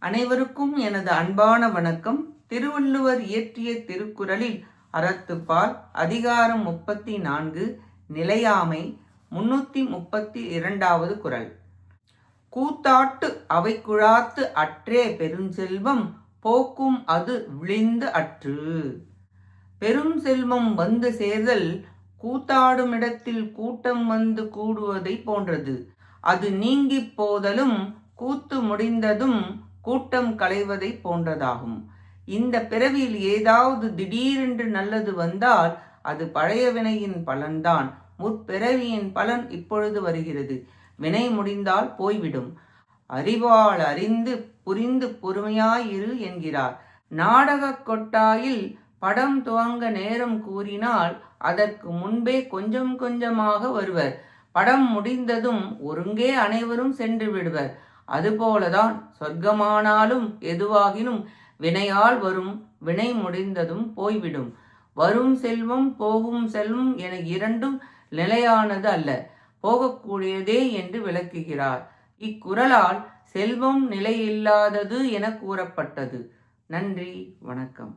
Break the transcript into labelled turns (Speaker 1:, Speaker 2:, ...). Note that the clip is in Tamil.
Speaker 1: அனைவருக்கும் எனது அன்பான வணக்கம். திருவள்ளுவர் இயற்றிய திருக்குறளில் அறத்துப்பால் அதிகாரம் 34 நிலையாமை 332வது குறள். கூத்தாட்டு அவை குழாத்து அற்றே பெருஞ்செல்வம் போக்கும் அது விளிந்து அற்று. பெரும் செல்வம் வந்து சேர்தல் கூத்தாடுமிடத்தில் கூட்டம் வந்து கூடுவதை போன்றது. அது நீங்கிப் போதலும் கூத்து முடிந்ததும் கூட்டம் களைவதை போன்றதாகும். இந்த பிறவியில் ஏதாவது திடீரென்று நல்லது வந்தால் அது பழைய வினையின் பலன்தான். முற்பிறவியின் பலன் இப்பொழுது வருகிறது. வினை முடிந்தால் போய்விடும். அறிவால் அறிந்து புரிந்து பொறுமையாயிரு என்கிறார். நாடக கொட்டாயில் படம் துவங்க நேரம் கூறினால் அதற்கு முன்பே கொஞ்சம் கொஞ்சமாக வருவர். படம் முடிந்ததும் ஒருங்கே அனைவரும் சென்று விடுவர். அதுபோலதான் சொர்க்கமானாலும் எதுவாகினும் வினையால் வரும். வினை முடிந்ததும் போய்விடும். வரும் செல்வம் போகும் செல்வம் என இரண்டும் நிலையானது அல்ல, போகக்கூடியதே என்று விளக்குகிறார். இக்குறளால் செல்வம் நிலையில்லாதது என கூறப்பட்டது. நன்றி, வணக்கம்.